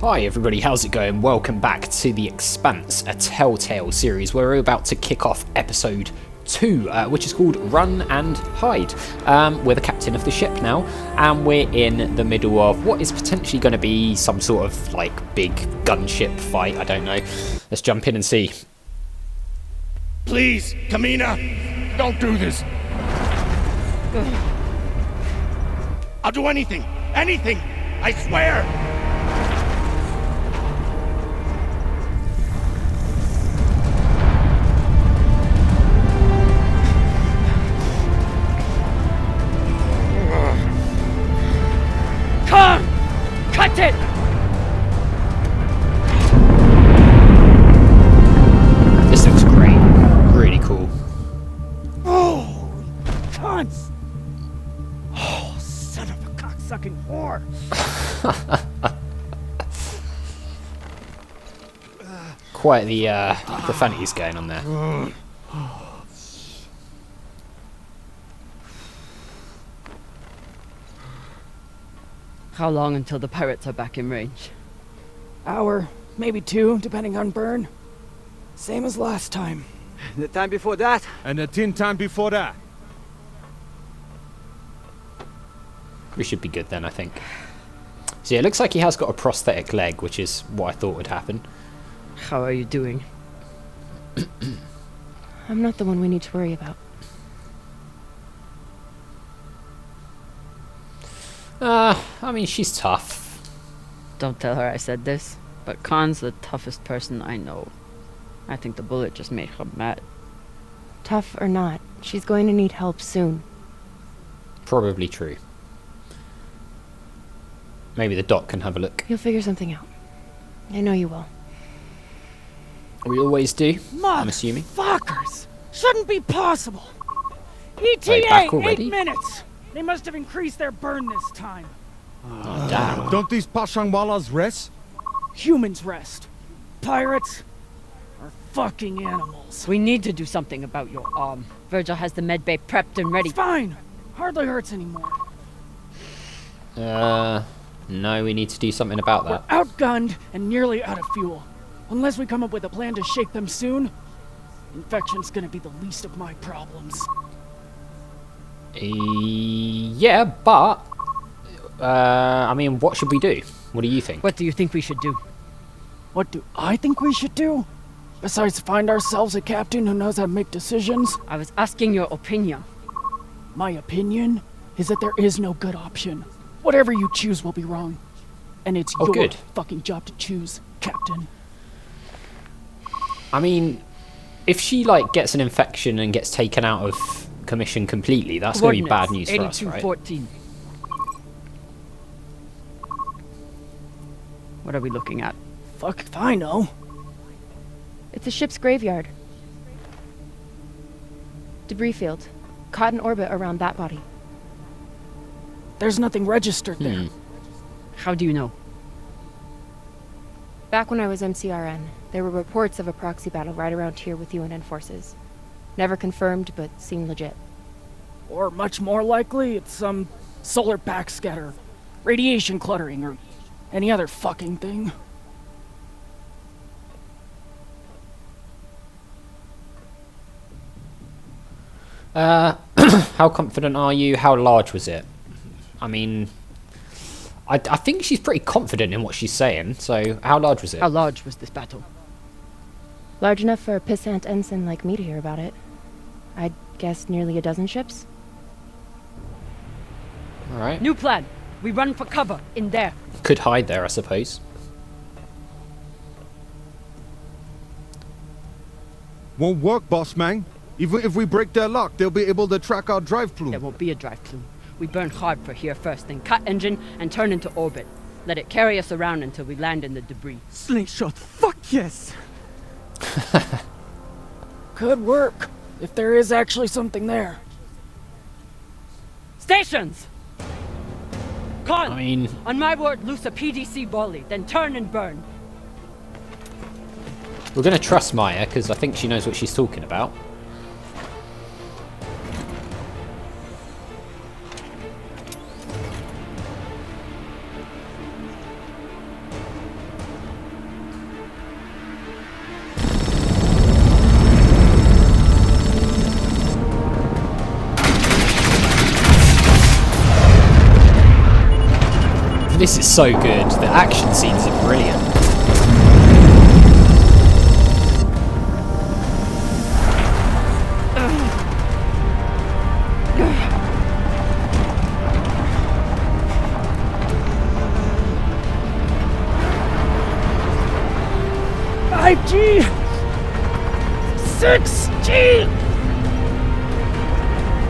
Hi everybody, how's it going? Welcome back to the Expanse, a Telltale series where we're about to kick off episode 2, which is called Run and Hide. We're the captain of the ship now, and we're in the middle of what is potentially going to be some sort of like big gunship fight, I don't know. Let's jump in and see. Please, Kamina, don't do this. I'll do anything, I swear. Come! Cut it! This looks great. Really cool. Oh, cunts! Oh, son of a cocksucking whore! Quite the profanities going on there. How long until the pirates are back in range? Hour, maybe 2, depending on burn. Same as last time. The time before that? And the 10 time before that. We should be good then, I think. So yeah, it looks like he has got a prosthetic leg, which is what I thought would happen. How are you doing? I'm not the one we need to worry about. I mean, she's tough. Don't tell her I said this, but Khan's the toughest person I know. I think the bullet just made her mad. Tough or not, she's going to need help soon. Probably true. Maybe the doc can have a look. You'll figure something out. I know you will. We always do, I'm assuming. Fuckers! Shouldn't be possible! They ETA, back already? 8 minutes! They must have increased their burn this time. Oh, damn. Don't these Pashangwalas rest? Humans rest. Pirates are fucking animals. We need to do something about your arm. Virgil has the medbay prepped and ready. It's fine. Hardly hurts anymore. No, we need to do something about We're that. outgunned and nearly out of fuel. Unless we come up with a plan to shake them soon, infection's gonna be the least of my problems. Yeah, but... I mean, what should we do? What do you think? What do you think we should do? What do I think we should do? Besides find ourselves a captain who knows how to make decisions? I was asking your opinion. My opinion is that there is no good option. Whatever you choose will be wrong. And it's your good. fucking job to choose, Captain. I mean, if she, like, gets an infection and gets taken out of commission completely, that's going to be bad news for us, right? 8214. What are we looking at? Fuck if I know. It's a ship's graveyard. Debris field. Caught in orbit around that body. There's nothing registered there. How do you know? Back when I was MCRN, there were reports of a proxy battle right around here with UNN forces. Never confirmed, but seemed legit. Or much more likely, it's some solar backscatter, radiation cluttering, or any other fucking thing. How confident are you? How large was it? I mean, I think she's pretty confident in what she's saying, so how large was it? How large was this battle? Large enough for a pissant ensign like me to hear about it. I'd guess nearly a dozen ships. Alright. New plan. We run for cover in there. Could hide there, I suppose. Won't work, boss man. Even if we break their lock, they'll be able to track our drive plume. There won't be a drive plume. We burn hard for here first, then cut engine and turn into orbit. Let it carry us around until we land in the debris. Slingshot, fuck yes! Could work, if there is actually something there. Stations! Con! I mean... On my word, loose a PDC volley, then turn and burn. We're going to trust Maya, because I think she knows what she's talking about. This is so good. The action scenes are brilliant. 5G! 6G!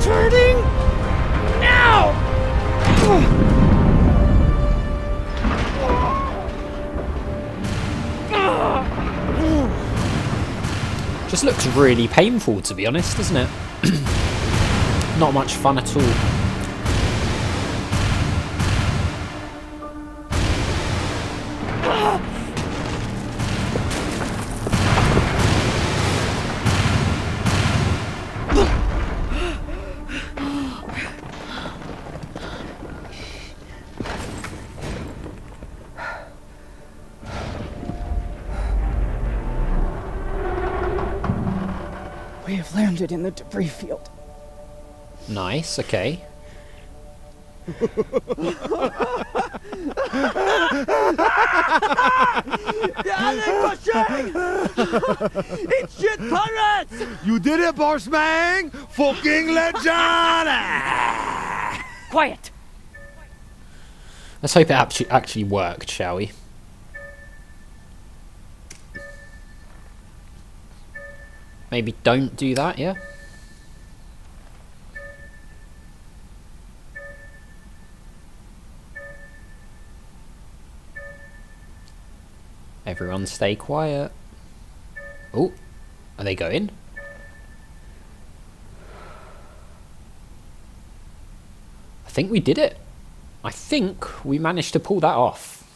Turning now! Just looks really painful, to be honest, doesn't it? Not much fun at all. We have landed in the debris field. Nice, okay. It's shit pirates! You did it, boss man! Fucking legend! Quiet! Let's hope it actually worked, shall we? Maybe don't do that, yeah? Everyone stay quiet. Oh, are they going? I think we did it. I think we managed to pull that off.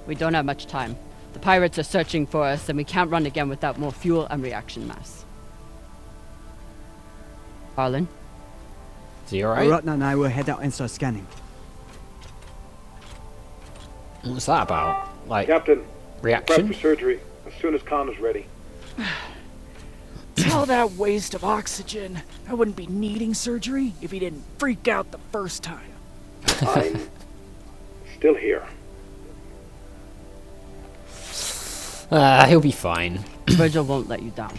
We don't have much time. The pirates are searching for us, and we can't run again without more fuel and reaction mass. Arlen? Is he alright? Rutna and I will head out and start scanning. What was that about? Like, Captain, prep reaction? for surgery as soon as Khan is ready. Tell that waste of oxygen. I wouldn't be needing surgery if he didn't freak out the first time. I'm still here. He'll be fine. Virgil won't let you down.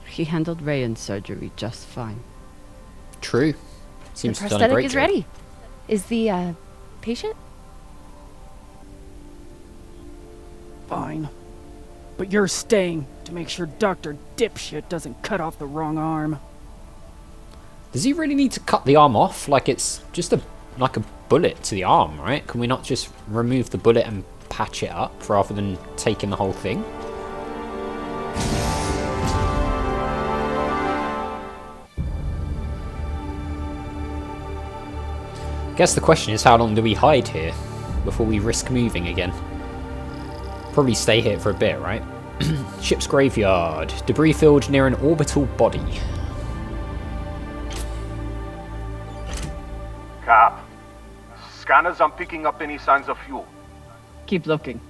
He handled Rayan's surgery just fine. True. The Seems to have done a prosthetic great is job. ready. Is the, patient? Fine. But you're staying to make sure Dr. Dipshit doesn't cut off the wrong arm. Does he really need to cut the arm off? Like it's just like a bullet to the arm, right? Can we not just remove the bullet and patch it up rather than taking the whole thing? Guess the question is, how long do we hide here before we risk moving again? Probably stay here for a bit, right? Ship's graveyard. Debris field near an orbital body. Cap, scanners aren't picking up any signs of fuel. Keep looking.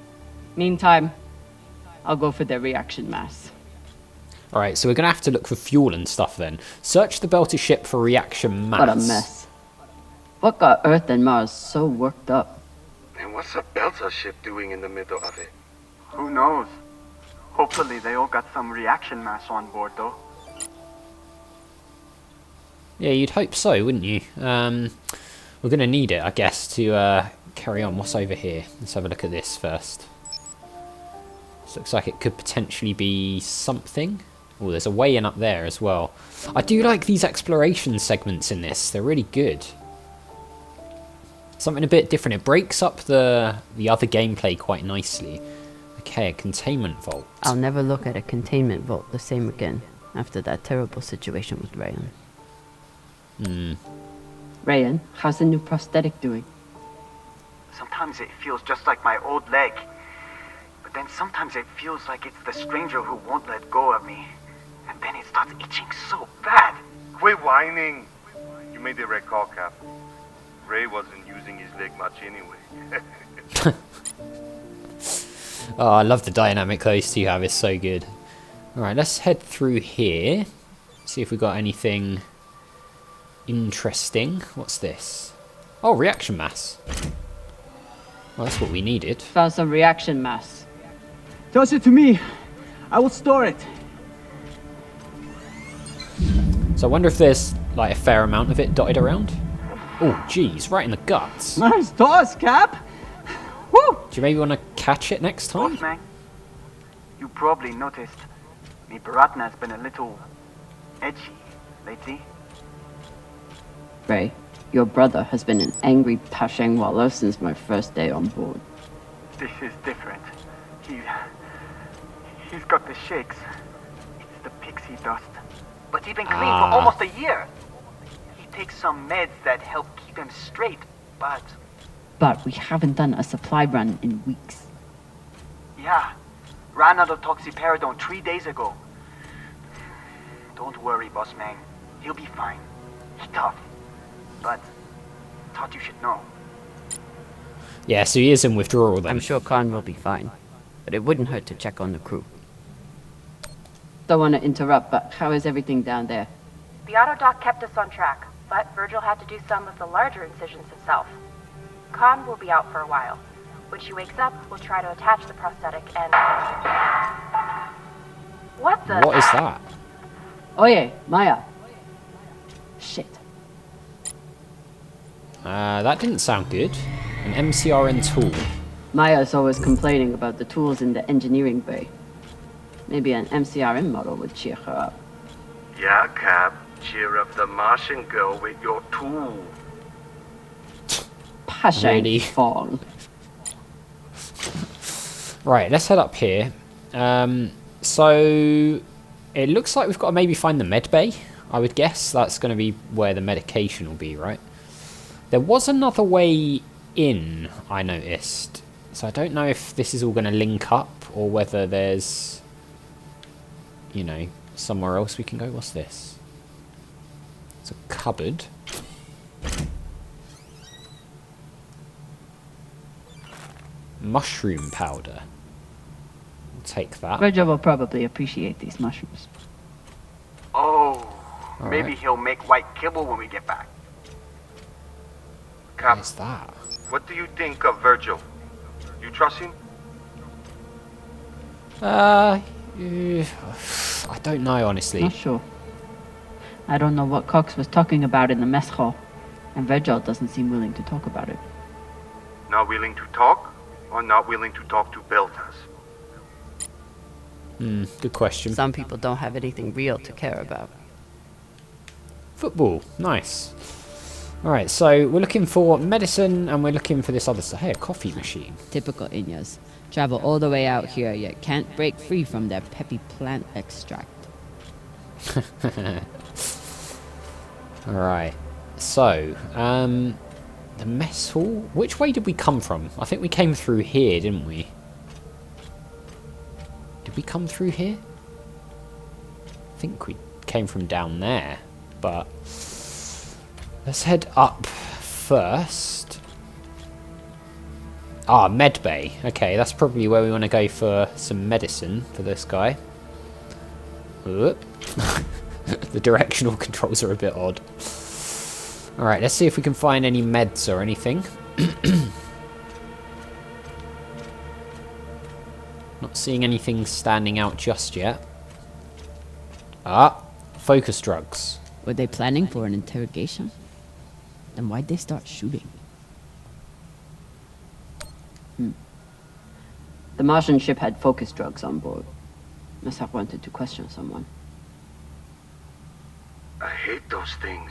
Meantime, I'll go for their reaction mass. Alright, so we're going to have to look for fuel and stuff then. Search the Belter ship for reaction mass. What a mess. What got Earth and Mars so worked up? And what's a Belter ship doing in the middle of it? Who knows? Hopefully they all got some reaction mass on board, though. Yeah, you'd hope so, wouldn't you? We're going to need it, I guess, to carry on. What's over here? Let's have a look at this first. This looks like it could potentially be something. Oh, there's a way in up there as well. I do like these exploration segments in this. They're really good. Something a bit different. It breaks up the other gameplay quite nicely. Okay, a containment vault. I'll never look at a containment vault the same again after that terrible situation with Rayan. Rayan, how's the new prosthetic doing? Sometimes it feels just like my old leg. But then sometimes it feels like it's the stranger who won't let go of me. And then it starts itching so bad. Quit whining. You made the right call, Cap. Ray wasn't using his leg much anyway. Oh, I love the dynamic those two have. It's so good. Alright, let's head through here. See if we got anything interesting. What's this? Oh, reaction mass. Well, that's what we needed. Found some reaction mass. Toss it to me. I will store it. So I wonder if there's like a fair amount of it dotted around. Oh, geez, right in the guts. Nice toss, Cap. Woo! Do you maybe want to catch it next time? Boss man, you probably noticed me Baratna's been a little edgy lately. Ray, your brother has been an angry Pashang Wallow since my first day on board. This is different. He's got the shakes. It's the pixie dust. But he's been clean for almost a year. He takes some meds that help keep him straight, but But we haven't done a supply run in weeks. yeah, ran out of toxiparidone 3 days ago. Don't worry, boss man. He'll be fine. He's tough. But thought you should know. Yeah, so he is in withdrawal then. I'm sure Khan will be fine, but it wouldn't hurt to check on the crew. Don't want to interrupt, but how is everything down there? The autodoc kept us on track, but Virgil had to do some of the larger incisions himself. Khan will be out for a while. When she wakes up, we'll try to attach the prosthetic and... What the... What is that? Oye, Maya. Shit. That didn't sound good. An MCRN tool. Maya's always complaining about the tools in the engineering bay. Maybe an MCRM model would cheer her up. Yeah, Cap. Cheer up the Martian girl with your tool. Pashang Really? Fong. Right, let's head up here. So it looks like we've got to maybe find the med bay. I would guess that's going to be where the medication will be, right? There was another way in, I noticed. So I don't know if this is all going to link up or whether there's, you know, somewhere else we can go. What's this? It's a cupboard. Mushroom powder. I'll take that. Virgil will probably appreciate these mushrooms. Oh, All maybe right. he'll make white kibble when we get back. Cap, What's that? what do you think of Virgil? You trust him? I don't know, honestly. Not sure. I don't know what Cox was talking about in the mess hall, and Virgil doesn't seem willing to talk about it. Not willing to talk, or not willing to talk to Beltas? Good question. Some people don't have anything real to care about. Football, nice. Alright, so we're looking for medicine and we're looking for this other stuff. Hey, a coffee machine. Typical Inyas. Travel all the way out here, yet can't break free from their peppy plant extract. Alright, so, the mess hall? Which way did we come from? I think we came through here, didn't we? Did we come through here? I think we came from down there, but let's head up first. Ah, med bay. Okay, that's probably where we want to go for some medicine for this guy. Whoop. The directional controls are a bit odd. Alright, let's see if we can find any meds or anything. Not seeing anything standing out just yet. Ah, focus drugs. Were they planning for an interrogation? Then why'd they start shooting? The Martian ship had focus drugs on board. Must have wanted to question someone. I hate those things.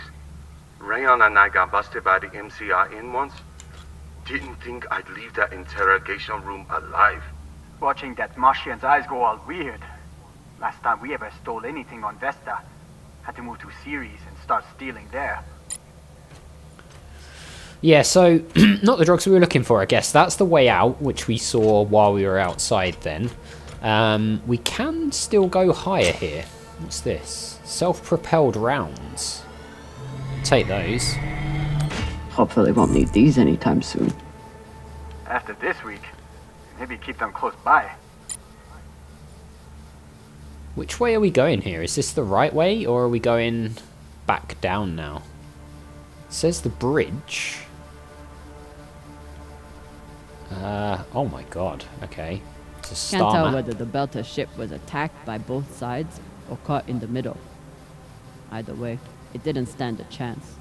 Rayon and I got busted by the MCR in once. Didn't think I'd leave that interrogation room alive. Watching that Martian's eyes go all weird. Last time we ever stole anything on Vesta. Had to move to Ceres and start stealing there. Yeah, so, not the drugs we were looking for, I guess. That's the way out, which we saw while we were outside then. We can still go higher here. What's this? Self-propelled rounds. Take those. Hopefully won't need these anytime soon. After this week, maybe keep them close by. Which way are we going here? Is this the right way, or are we going back down now? It says the bridge. Oh my god. Okay. It's a Can't star tell map. whether the Belter ship was attacked by both sides or caught in the middle. Either way, it didn't stand a chance.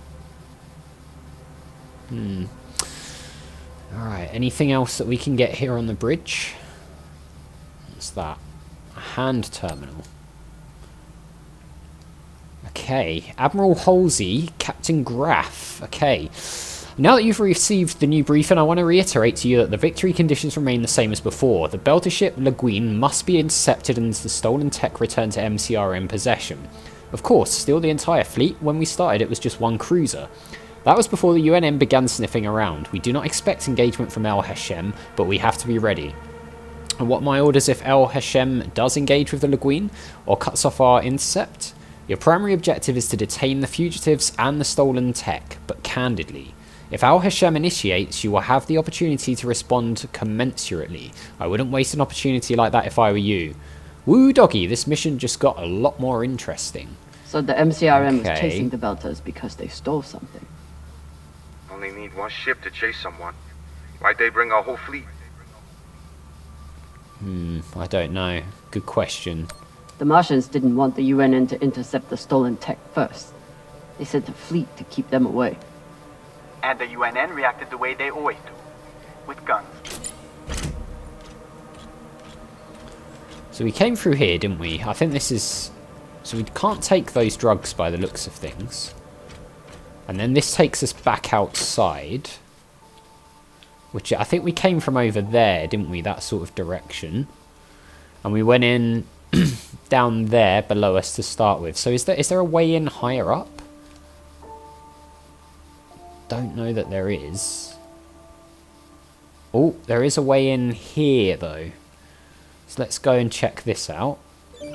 Alright, anything else that we can get here on the bridge? What's that? A hand terminal. Okay, Admiral Halsey, Captain Graff. Okay. Now that you've received the new briefing, I want to reiterate to you that the victory conditions remain the same as before. The Belter ship Le Guin must be intercepted and the stolen tech returned to MCRM possession. Of course, steal the entire fleet. When we started, it was just one cruiser. That was before the UNM began sniffing around. We do not expect engagement from El Hashem, but we have to be ready. And what are my orders if El Hashem does engage with the Le Guin or cuts off our intercept? Your primary objective is to detain the fugitives and the stolen tech, but candidly. If Al Hashem initiates, you will have the opportunity to respond commensurately. I wouldn't waste an opportunity like that if I were you. Woo doggy, this mission just got a lot more interesting. So the MCRM was Okay. chasing the Belters because they stole something. Only need one ship to chase someone. Why'd they bring a whole fleet? I don't know. Good question. The Martians didn't want the UNN to intercept the stolen tech first. They sent a fleet to keep them away. And the UNN reacted the way they always do. With guns. So we came through here, didn't we? I think this is... So we can't take those drugs by the looks of things. And then this takes us back outside. Which I think we came from over there, didn't we? That sort of direction. And we went in down there below us to start with. So is there a way in higher up? Don't know that there is. Oh, there is a way in here though. So let's go and check this out. So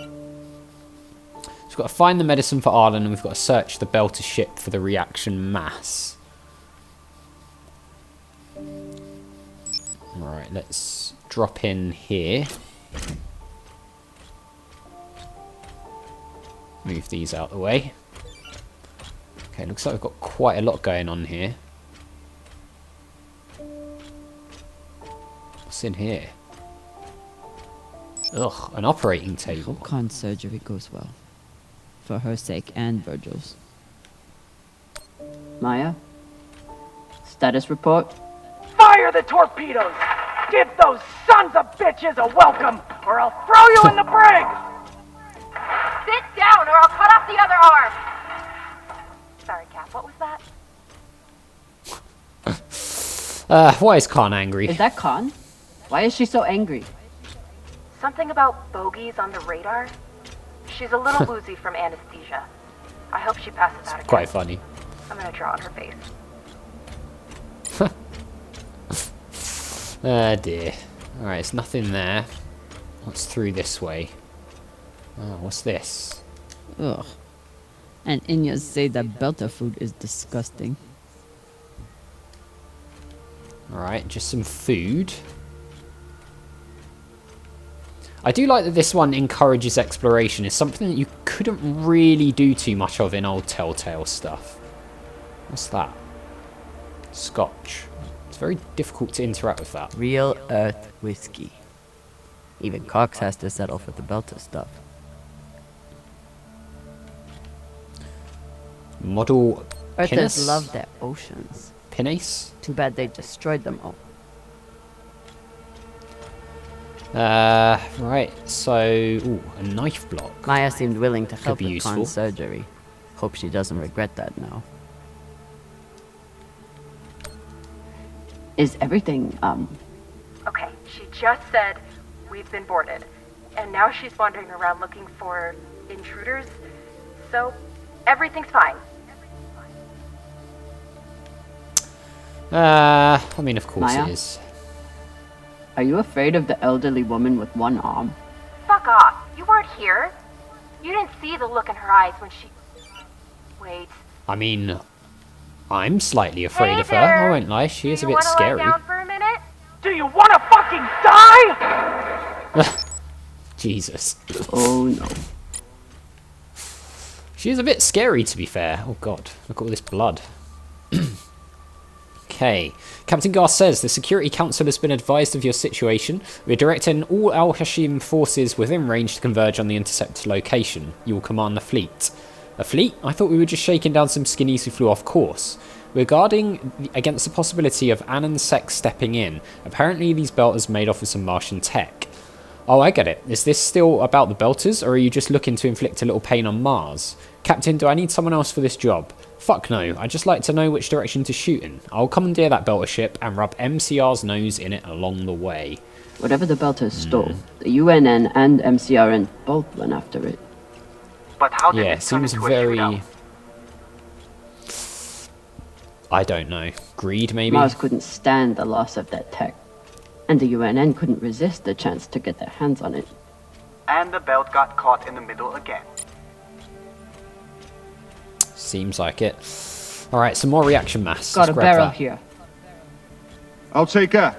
we've got to find the medicine for Arlen and we've got to search the Belter ship for the reaction mass. Alright, let's drop in here. Move these out of the way. Okay, looks like we've got quite a lot going on here. What's in here? Ugh, an operating table. Hope Khan's surgery goes well. For her sake and Virgil's. Maya? Status report? Fire the torpedoes! Give those sons of bitches a welcome, or I'll throw you in the brig! Sit down or I'll cut off the other arm! Sorry, Cap, what was that? Why is Khan angry? Is that Khan? Why is she so angry? Something about bogeys on the radar? She's a little woozy from anesthesia. I hope she passes out again. Quite funny. I'm gonna draw on her face. Ah dear. Alright, it's nothing there. What's through this way? Oh, what's this? Ugh. And Inyas say that Belter food is disgusting. Alright, just some food. I do like that this one encourages exploration. It's something that you couldn't really do too much of in old Telltale stuff. What's that? Scotch. It's very difficult to interact with that. Real Earth whiskey. Even Cox has to settle for the Belter stuff. Model Earthers pinnace? love their oceans. Pinnace? Too bad they destroyed them all. Right, so... Ooh, a knife block. Maya seemed willing to help be with useful. Khan's surgery. Hope she doesn't regret that now. Is everything, Okay, she just said we've been boarded. And now she's wandering around looking for intruders. So, everything's fine. I mean, of course Maya? it is. are you afraid of the elderly woman with one arm? Fuck off. You weren't here. You didn't see the look in her eyes when she... Wait. I mean, I'm slightly afraid Hey of her. there. I won't lie, she is a Do you bit wanna scary. lie down for a minute? Do you wanna fucking die? Jesus. Oh no. She is a bit scary, to be fair. Oh god, look at all this blood. Okay. Captain Gar says, the Security Council has been advised of your situation. We're directing all Al-Hashim forces within range to converge on the intercepted location. You will command the fleet. A fleet? I thought we were just shaking down some skinnies who flew off course. We're guarding against the possibility of Ann and Sek stepping in. Apparently these belters made off with some Martian tech. Oh, I get it. Is this still about the belters, or are you just looking to inflict a little pain on Mars? Captain, do I need someone else for this job? Fuck no, I'd just like to know which direction to shoot in. I'll commandeer that belter ship and rub MCR's nose in it along the way. Whatever the belters stole, the UNN and MCRN both went after it. But how did Yeah, it turn seems into a very... shootout? I don't know. Greed, maybe? Mars couldn't stand the loss of that tech. And the UNN couldn't resist the chance to get their hands on it. And the belt got caught in the middle again. Seems like it. Alright, some more reaction mass. Got Let's a grab barrel that. here. I'll take her.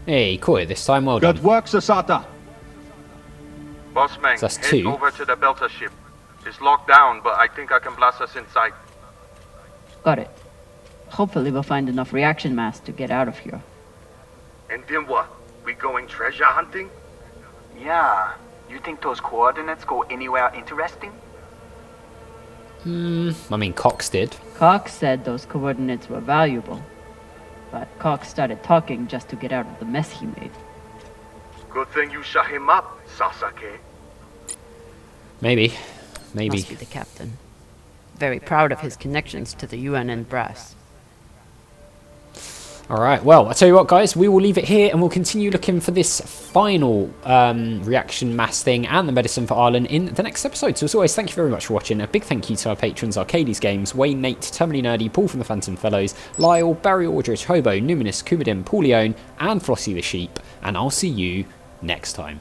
Hey, Koi, this time well done. Good work, Sasata. Boss man, So that's head 2. over to the belter ship. It's locked down, but I think I can blast us inside. Got it. Hopefully we'll find enough reaction mass to get out of here. And then what? We going treasure hunting? Yeah. You think those coordinates go anywhere interesting? I mean, Cox did. Cox said those coordinates were valuable. But Cox started talking just to get out of the mess he made. Good thing you shut him up, Sasake. Maybe. Maybe. Must be the captain. Very proud of his connections to the UNN brass. Alright, well, I'll tell you what, guys, we will leave it here and we'll continue looking for this final reaction mass thing and the medicine for Arlen in the next episode. So, as always, thank you very much for watching. A big thank you to our patrons, Arcades Games, Wayne, Nate, Terminally Nerdy, Paul from the Phantom Fellows, Lyle, Barry Aldrich, Hobo, Numinous, Kubidim, Paul Leone, and Flossie the Sheep. And I'll see you next time.